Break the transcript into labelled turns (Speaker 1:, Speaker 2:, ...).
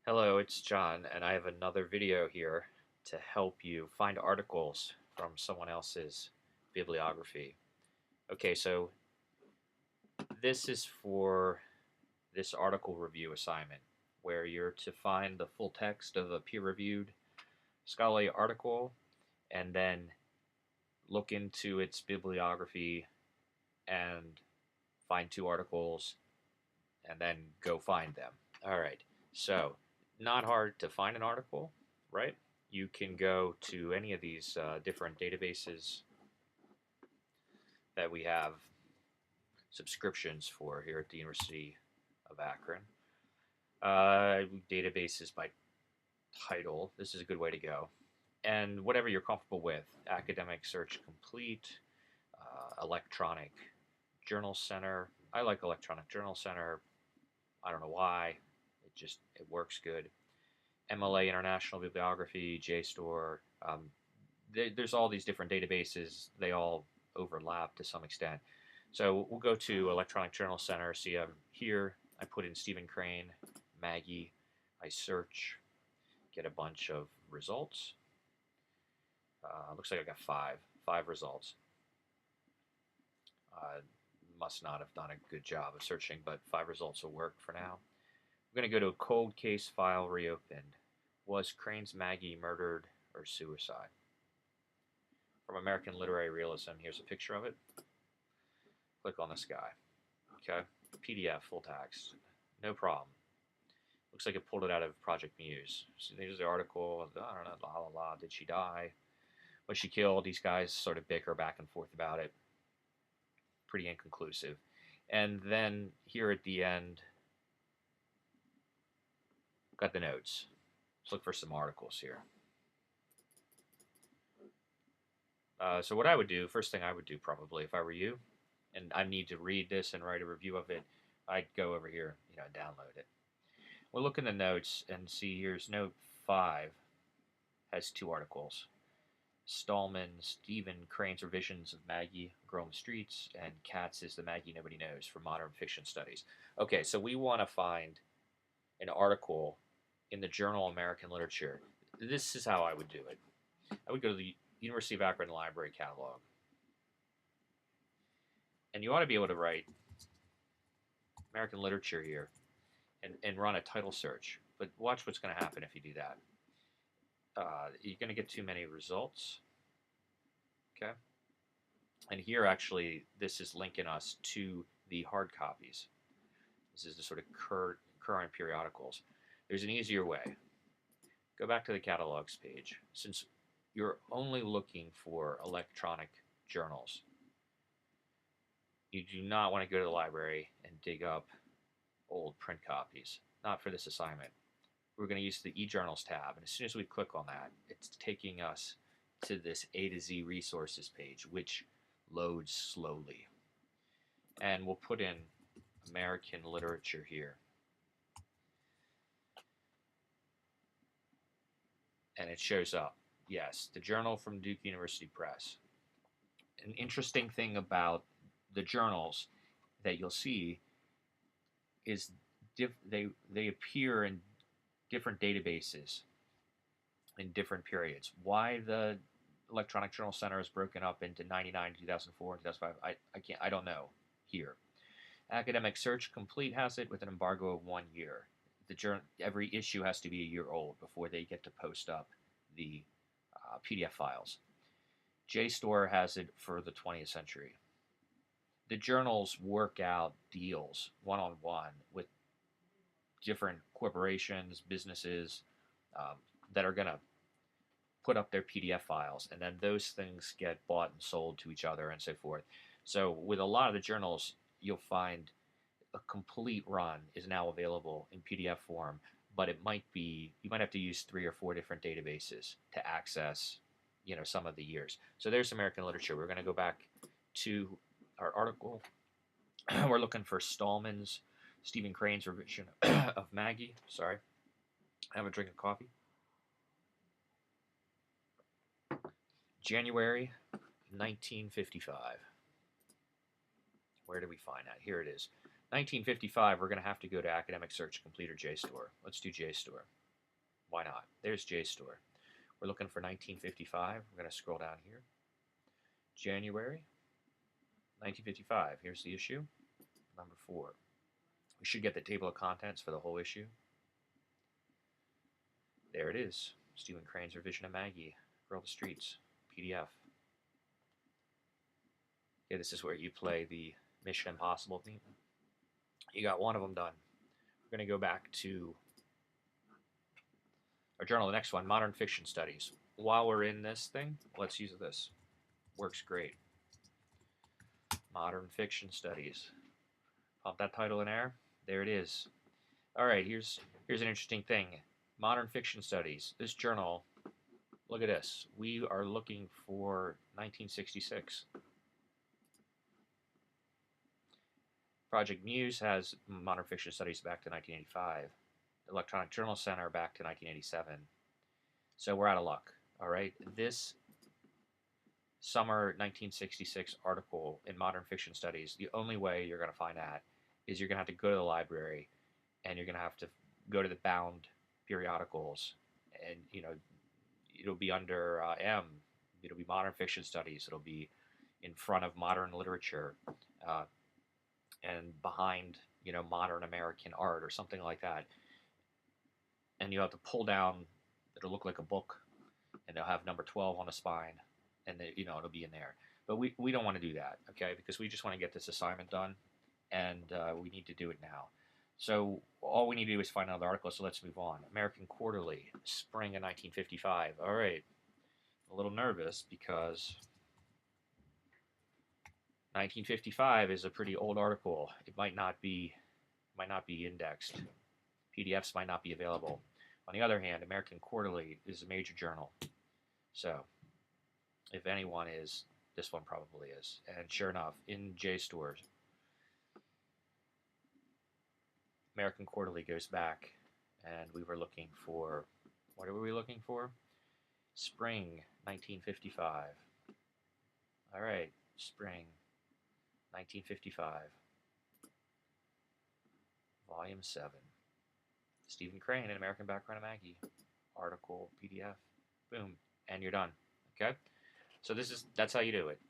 Speaker 1: Hello, it's John, and I have another video here to help you find articles from someone else's bibliography. Okay, so this is for this article review assignment, where you're to find the full text of a peer-reviewed scholarly article and then look into its bibliography and find two articles and then go find them. All right, so not hard to find an article, right? You can go to any of these different databases that we have subscriptions for here at the University of Akron. Databases by title. This is a good way to go. And whatever you're comfortable with. Academic Search Complete, Electronic Journal Center. I like Electronic Journal Center. I don't know why. It works good. MLA International Bibliography, JSTOR. There's all these different databases. They all overlap to some extent. So we'll go to Electronic Journal Center. See, I'm here. I put in Stephen Crane, Maggie. I search, get a bunch of results. Looks like I got five results. Must not have done a good job of searching, but 5 results will work for now. We're going to go to a cold case file reopened. Was Crane's Maggie murdered or suicide? From American Literary Realism, here's a picture of it. Click on this guy. Okay, PDF, full text, no problem. Looks like it pulled it out of Project Muse. So there's the article. I don't know, la la la. Did she die? Was she killed? These guys sort of bicker back and forth about it. Pretty inconclusive. And then here at the end, got the notes. Let's look for some articles here. So what I would do, first thing I would do probably if I were you, and I need to read this and write a review of it, I'd go over here, download it. We'll look in the notes and see here's note 5 has 2 articles. Stallman, Stephen Crane's Revisions of Maggie, Growing Streets, and Katz's The Maggie Nobody Knows for Modern Fiction Studies. Okay, so we want to find an article in the Journal of American Literature. This is how I would do it. I would go to the University of Akron Library Catalog. And you ought to be able to write American Literature here and run a title search. But watch what's going to happen if you do that. You're going to get too many results. Okay. And here, actually, this is linking us to the hard copies. This is the sort of current periodicals. There's an easier way. Go back to the catalogs page. Since you're only looking for electronic journals, you do not want to go to the library and dig up old print copies. Not for this assignment. We're going to use the eJournals tab, and as soon as we click on that, it's taking us to this A to Z resources page, which loads slowly. And we'll put in American Literature here. And it shows up. Yes, the journal from Duke University Press. An interesting thing about the journals that you'll see is they appear in different databases in different periods. Why the Electronic Journal Center is broken up into 99, 2004, and 2005, I don't know here. Academic Search Complete has it with an embargo of 1 year. Every issue has to be a year old before they get to post up the PDF files. JSTOR has it for the 20th century. The journals work out deals one-on-one with different corporations, businesses that are going to put up their PDF files, and then those things get bought and sold to each other and so forth. So with a lot of the journals, you'll find a complete run is now available in PDF form, but you might have to use 3 or 4 different databases to access, some of the years. So there's American Literature. We're going to go back to our article. We're looking for Stallman's Stephen Crane's Revision of Maggie. Sorry. I have a drink of coffee. January 1955. Where do we find that? Here it is. 1955, we're going to have to go to Academic Search Complete or JSTOR. Let's do JSTOR. Why not? There's JSTOR. We're looking for 1955. We're going to scroll down here. January 1955. Here's the issue, number 4. We should get the table of contents for the whole issue. There it is. Stephen Crane's Revision of Maggie. Girl the Streets. PDF. Okay, this is where you play the Mission Impossible theme. You got one of them done. We're going to go back to our journal, the next one, Modern Fiction Studies. While we're in this thing, let's use this. Works great. Modern Fiction Studies. Pop that title in there. There it is. All right, here's an interesting thing. Modern Fiction Studies. This journal, look at this. We are looking for 1966. Project Muse has Modern Fiction Studies back to 1985. Electronic Journal Center back to 1987. So we're out of luck. All right, this summer 1966 article in Modern Fiction Studies, the only way you're going to find that is you're going to have to go to the library and you're going to have to go to the bound periodicals, and it'll be under M. It'll be Modern Fiction Studies. It'll be in front of Modern Literature and behind Modern American Art or something like that. And you have to pull down. It'll look like a book, and they'll have number 12 on the spine, and it'll be in there. But we don't want to do that, okay? Because we just want to get this assignment done, and we need to do it now. So all we need to do is find another article. So let's move on. American Quarterly, spring of 1955. All right, a little nervous because 1955 is a pretty old article. It might not be indexed. PDFs might not be available. On the other hand, American Quarterly is a major journal. So if anyone is, this one probably is. And sure enough, in JSTOR, American Quarterly goes back, and we were looking for, what were we looking for? Spring 1955. All right, spring 1955. Volume 7. Stephen Crane, An American Background of Maggie. Article, PDF. Boom. And you're done. Okay? So that's how you do it.